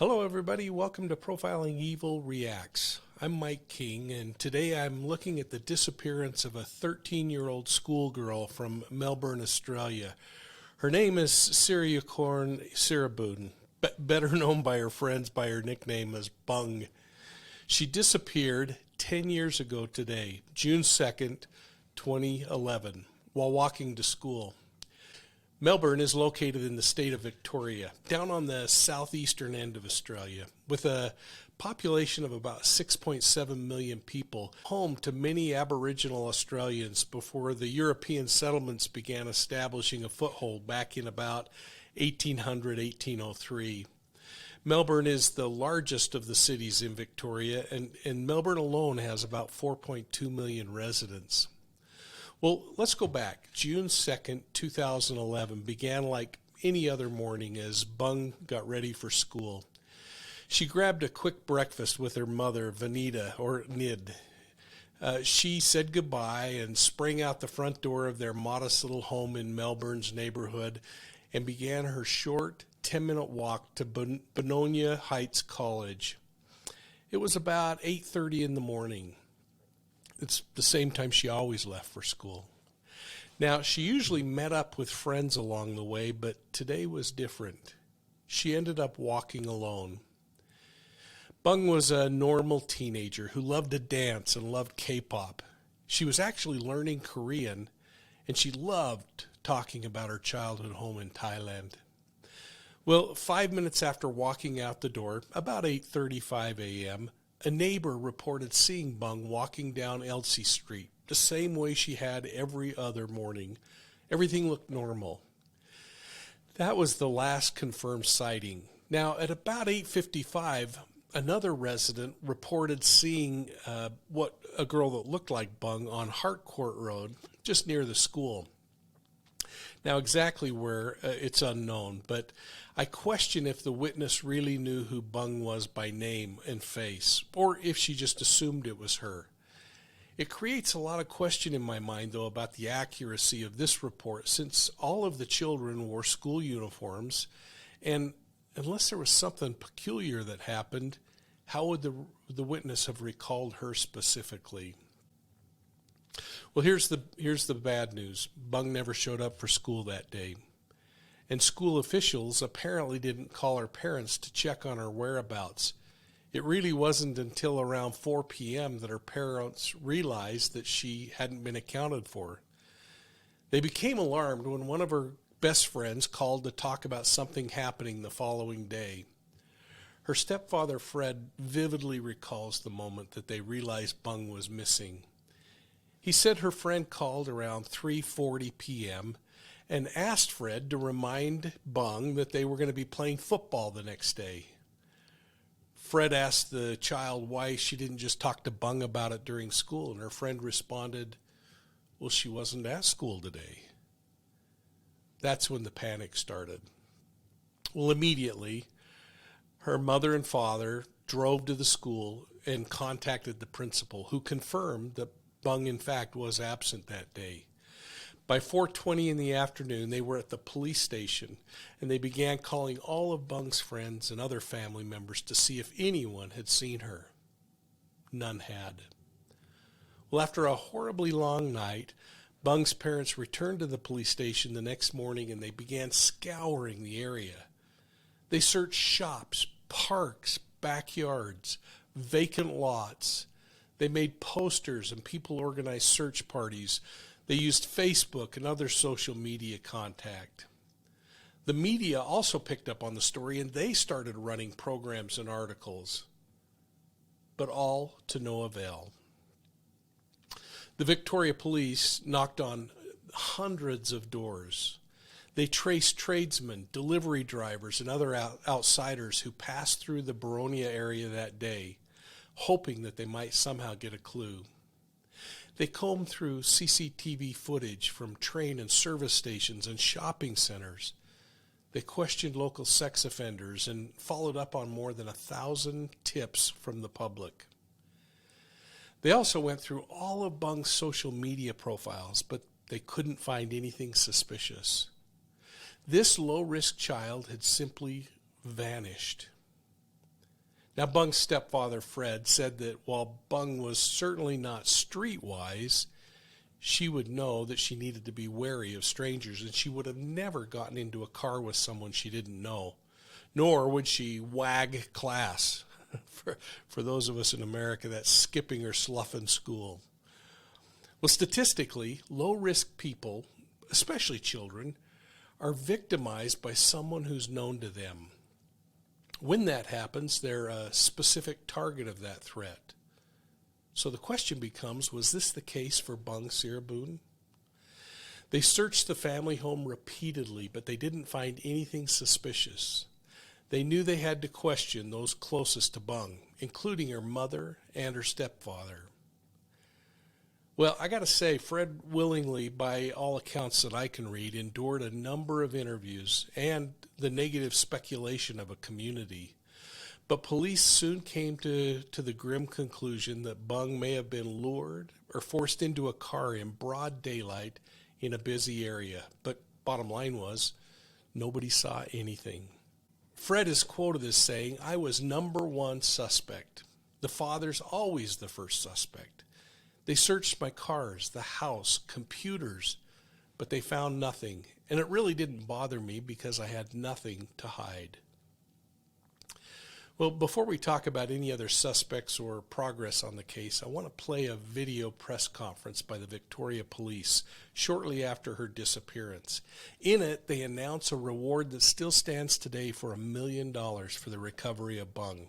Hello, everybody. Welcome to Profiling Evil Reacts. I'm Mike King, and today I'm looking at the disappearance of a 13-year-old schoolgirl from Melbourne, Australia. Her name is Siriboon, better known by her friends by her nickname as Bung. She disappeared 10 years ago today, June 2nd, 2011, while walking to school. Melbourne is located in the state of Victoria, down on the southeastern end of Australia, with a population of about 6.7 million people, home to many Aboriginal Australians before the European settlements began establishing a foothold back in about 1800-1803. Melbourne is the largest of the cities in Victoria, and Melbourne alone has about 4.2 million residents. Well, let's go back. June 2nd, 2011 began like any other morning as Bung got ready for school. She grabbed a quick breakfast with her mother, Vanita, or Nid. She said goodbye and sprang out the front door of their modest little home in Melbourne's neighborhood and began her short 10-minute walk to Benonia Heights College. It was about 8:30 in the morning. It's the same time she always left for school. Now, she usually met up with friends along the way, but today was different. She ended up walking alone. Bung was a normal teenager who loved to dance and loved K-pop. She was actually learning Korean, and she loved talking about her childhood home in Thailand. Well, 5 minutes after walking out the door, about 8:35 a.m., a neighbor reported seeing Bung walking down Elsie Street, the same way she had every other morning. Everything looked normal. That was the last confirmed sighting. Now, at about 8:55, another resident reported seeing a girl that looked like Bung on Harcourt Road, just near the school. Now, exactly where, it's unknown, but I question if the witness really knew who Bung was by name and face, or if she just assumed it was her. It creates a lot of question in my mind, though, about the accuracy of this report, since all of the children wore school uniforms, and unless there was something peculiar that happened, how would the witness have recalled her specifically? Well, here's the bad news. Bung never showed up for school that day. And school officials apparently didn't call her parents to check on her whereabouts. It really wasn't until around 4 p.m. that her parents realized that she hadn't been accounted for. They became alarmed when one of her best friends called to talk about something happening the following day. Her stepfather, Fred, vividly recalls the moment that they realized Bung was missing. He said her friend called around 3:40 p.m. and asked Fred to remind Bung that they were going to be playing football the next day. Fred asked the child why she didn't just talk to Bung about it during school, and her friend responded, "Well, she wasn't at school today." That's when the panic started. Well, immediately, her mother and father drove to the school and contacted the principal, who confirmed that Bung, in fact, was absent that day. By 4:20 in the afternoon, they were at the police station, and they began calling all of Bung's friends and other family members to see if anyone had seen her. None had. Well, after a horribly long night, Bung's parents returned to the police station the next morning, and they began scouring the area. They searched shops, parks, backyards, vacant lots. They made posters and people organized search parties. They used Facebook and other social media contact. The media also picked up on the story, and they started running programs and articles. But all to no avail. The Victoria Police knocked on hundreds of doors. They traced tradesmen, delivery drivers, and other outsiders who passed through the Boronia area that day, hoping that they might somehow get a clue. They combed through CCTV footage from train and service stations and shopping centers. They questioned local sex offenders and followed up on more than 1,000 tips from the public. They also went through all of Bung's social media profiles, but they couldn't find anything suspicious. This low-risk child had simply vanished. Now, Bung's stepfather, Fred, said that while Bung was certainly not streetwise, she would know that she needed to be wary of strangers, and she would have never gotten into a car with someone she didn't know, nor would she wag class. For those of us in America, that's skipping or sloughing school. Well, statistically, low-risk people, especially children, are victimized by someone who's known to them. When that happens, they're a specific target of that threat. So the question becomes, was this the case for Bung Siriboon? They searched the family home repeatedly, but they didn't find anything suspicious. They knew they had to question those closest to Bung, including her mother and her stepfather. Well, I got to say, Fred willingly, by all accounts that I can read, endured a number of interviews and the negative speculation of a community. But police soon came to the grim conclusion that Bung may have been lured or forced into a car in broad daylight in a busy area. But bottom line was, nobody saw anything. Fred is quoted as saying, "I was number one suspect. The father's always the first suspect. They searched my cars, the house, computers, but they found nothing. And it really didn't bother me because I had nothing to hide." Well, before we talk about any other suspects or progress on the case, I want to play a video press conference by the Victoria Police shortly after her disappearance. In it, they announce a reward that still stands today for $1 million for the recovery of Bung.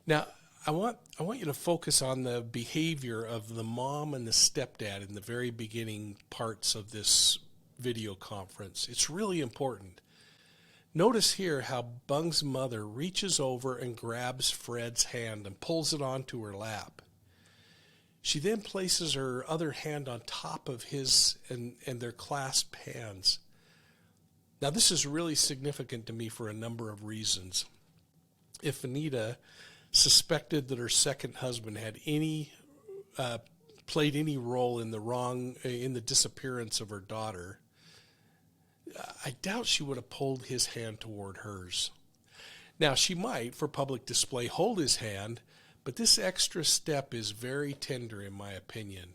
Now, I want you to focus on the behavior of the mom and the stepdad in the very beginning parts of this video conference. It's really important. Notice here how Bung's mother reaches over and grabs Fred's hand and pulls it onto her lap. She then places her other hand on top of his and their clasped hands. Now, this is really significant to me for a number of reasons. If Anita suspected that her second husband had played any role in the disappearance of her daughter, I doubt she would have pulled his hand toward hers. Now, she might, for public display, hold his hand, but this extra step is very tender in my opinion.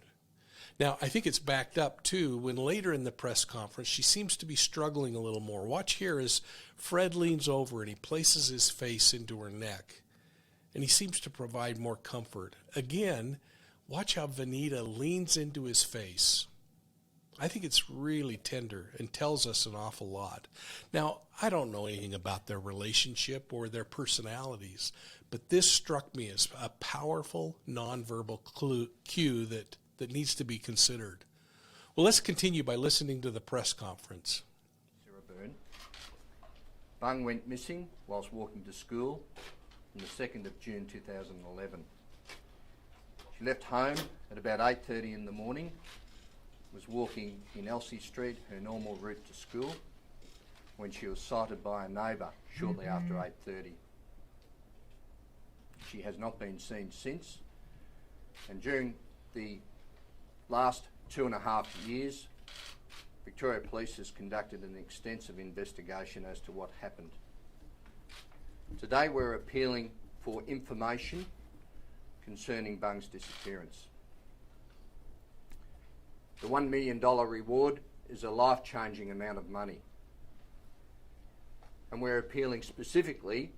Now, I think it's backed up, too, when later in the press conference she seems to be struggling a little more. Watch here as Fred leans over and he places his face into her neck, and he seems to provide more comfort. Again, watch how Vanita leans into his face. I think it's really tender and tells us an awful lot. Now, I don't know anything about their relationship or their personalities, but this struck me as a powerful nonverbal cue that needs to be considered. Well, let's continue by listening to the press conference. Siriboon. Bung went missing whilst walking to school on the 2nd of June 2011. She left home at about 8:30 in the morning, was walking in Elsie Street, her normal route to school, when she was sighted by a neighbour shortly after 8:30. She has not been seen since, and during the last 2.5 years, Victoria Police has conducted an extensive investigation as to what happened. Today we're appealing for information concerning Bung's disappearance. The $1 million reward is a life-changing amount of money. And we're appealing specifically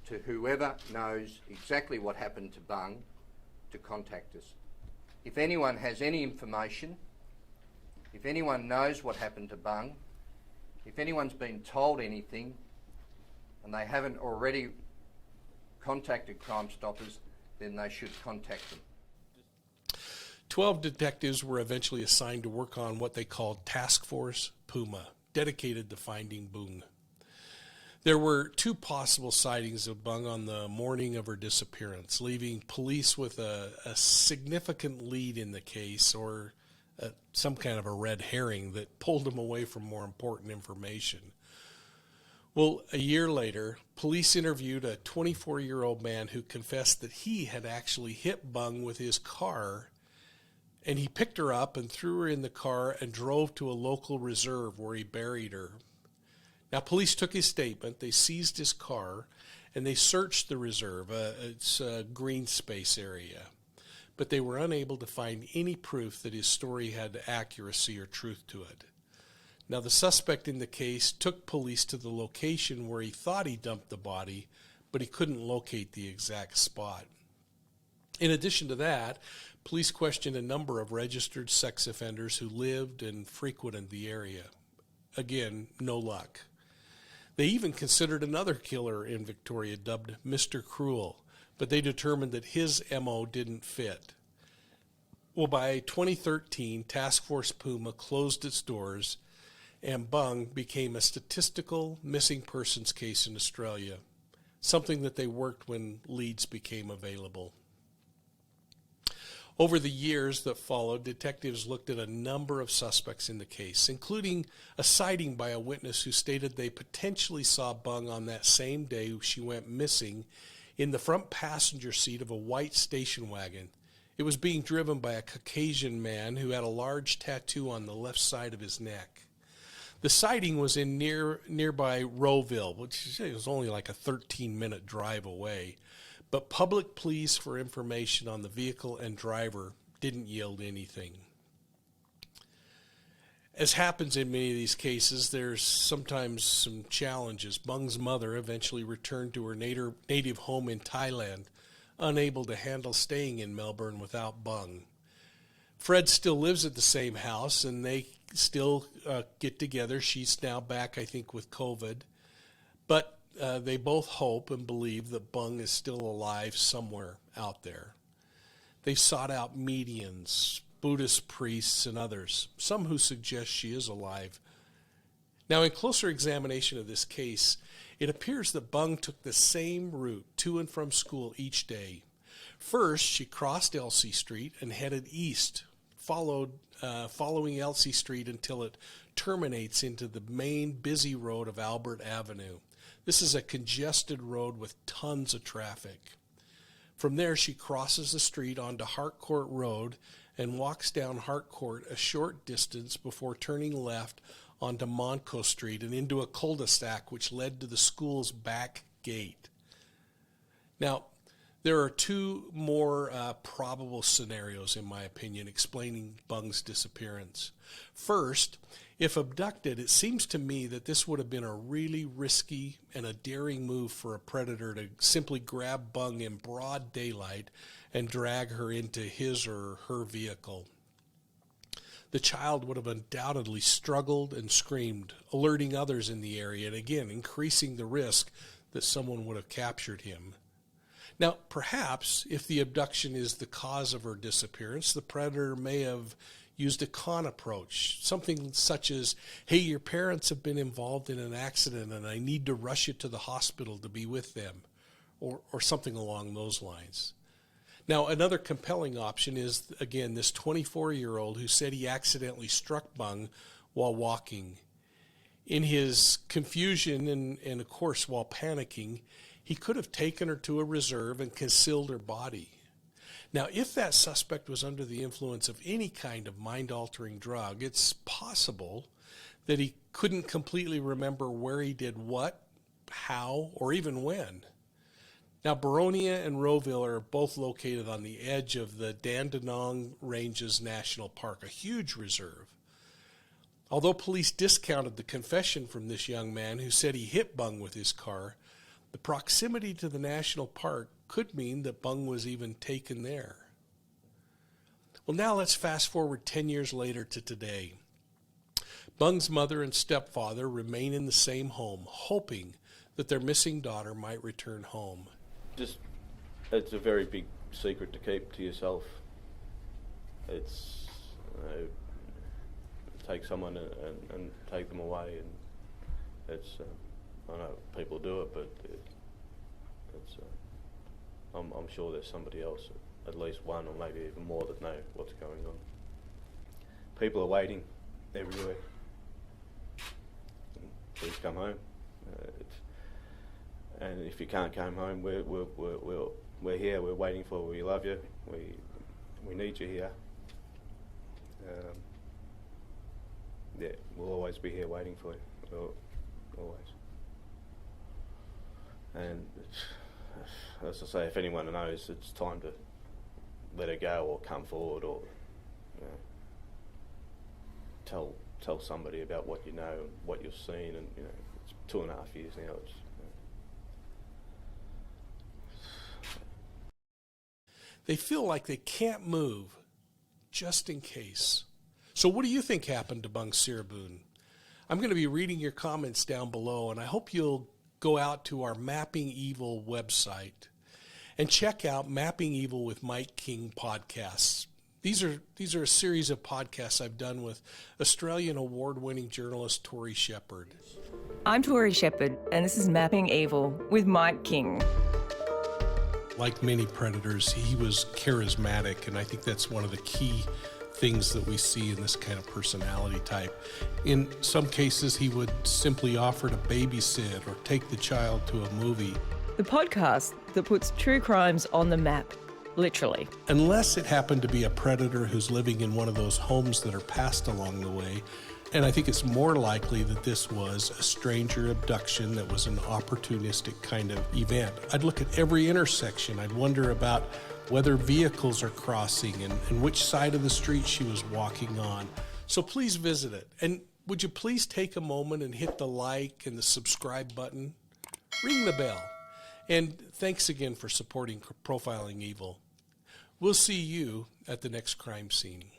to whoever knows exactly what happened to Bung to contact us. If anyone has any information, if anyone knows what happened to Bung, if anyone's been told anything and they haven't already contacted Crime Stoppers, then they should contact them. 12 detectives were eventually assigned to work on what they called Task Force Puma, dedicated to finding Bung. There were 2 possible sightings of Bung on the morning of her disappearance, leaving police with a significant lead in the case, or some kind of a red herring that pulled them away from more important information. Well, a year later, police interviewed a 24-year-old man who confessed that he had actually hit Bung with his car, and he picked her up and threw her in the car and drove to a local reserve where he buried her. Now, police took his statement, they seized his car, and they searched the reserve. It's a green space area. But they were unable to find any proof that his story had accuracy or truth to it. Now, the suspect in the case took police to the location where he thought he dumped the body, but he couldn't locate the exact spot. In addition to that, police questioned a number of registered sex offenders who lived and frequented the area. Again, no luck. They even considered another killer in Victoria dubbed Mr. Cruel, but they determined that his MO didn't fit. Well, by 2013, Task Force Puma closed its doors, and Bung became a statistical missing persons case in Australia, something that they worked when leads became available. Over the years that followed, detectives looked at a number of suspects in the case, including a sighting by a witness who stated they potentially saw Bung on that same day she went missing in the front passenger seat of a white station wagon. It was being driven by a Caucasian man who had a large tattoo on the left side of his neck. The sighting was in nearby Rowville, which was only like a 13-minute drive away. But public pleas for information on the vehicle and driver didn't yield anything. As happens in many of these cases, there's sometimes some challenges. Bung's mother eventually returned to her native home in Thailand, unable to handle staying in Melbourne without Bung. Fred still lives at the same house, and they still get together. She's now back, I think, with COVID. But they both hope and believe that Bung is still alive somewhere out there. They've sought out mediums, Buddhist priests, and others, some who suggest she is alive. Now, in closer examination of this case, it appears that Bung took the same route to and from school each day. First, she crossed Elsie Street and headed east, following Elsie Street until it terminates into the main busy road of Albert Avenue. This is a congested road with tons of traffic. From there, she crosses the street onto Harcourt Road and walks down Harcourt a short distance before turning left onto Montco Street and into a cul-de-sac which led to the school's back gate. Now, there are two more probable scenarios, in my opinion, explaining Bung's disappearance. First, if abducted, it seems to me that this would have been a really risky and a daring move for a predator to simply grab Bung in broad daylight and drag her into his or her vehicle. The child would have undoubtedly struggled and screamed, alerting others in the area, and again, increasing the risk that someone would have captured him. Now, perhaps, if the abduction is the cause of her disappearance, the predator may have used a con approach, something such as, hey, your parents have been involved in an accident and I need to rush you to the hospital to be with them, or something along those lines. Now, another compelling option is, again, this 24-year-old who said he accidentally struck Bung while walking. In his confusion and of course, while panicking, he could have taken her to a reserve and concealed her body. Now, if that suspect was under the influence of any kind of mind-altering drug, it's possible that he couldn't completely remember where he did what, how, or even when. Now, Boronia and Rowville are both located on the edge of the Dandenong Ranges National Park, a huge reserve. Although police discounted the confession from this young man who said he hit Bung with his car, the proximity to the national park could mean that Bung was even taken there. Well, now let's fast forward 10 years later to today. Bung's mother and stepfather remain in the same home, hoping that their missing daughter might return home. It's a very big secret to keep to yourself. It's take someone and take them away, and it's I know people do it, but it's I'm sure there's somebody else, at least one or maybe even more, that know what's going on. People are waiting everywhere. Please come home. And if you can't come home, we're here. We're waiting for you. We love you. We need you here. We'll always be here waiting for you. Always. And as I say, if anyone knows, it's time to let her go or come forward, or you know, tell somebody about what you know and what you've seen. And you know, it's 2.5 years now. It's, They feel like they can't move, just in case. So what do you think happened to Bung Siriboon? I'm going to be reading your comments down below, and I hope you'll go out to our Mapping Evil website and check out Mapping Evil with Mike King podcasts. These are a series of podcasts I've done with Australian award-winning journalist Tori Shepherd. I'm Tori Shepherd, and this is Mapping Evil with Mike King. Like many predators, he was charismatic, and I think that's one of the key things that we see in this kind of personality type. In some cases, he would simply offer to babysit or take the child to a movie. The podcast that puts true crimes on the map, literally. Unless it happened to be a predator who's living in one of those homes that are passed along the way. And I think it's more likely that this was a stranger abduction that was an opportunistic kind of event. I'd look at every intersection. I'd wonder about whether vehicles are crossing and which side of the street she was walking on. So please visit it. And would you please take a moment and hit the like and the subscribe button? Ring the bell. And thanks again for supporting Profiling Evil. We'll see you at the next crime scene.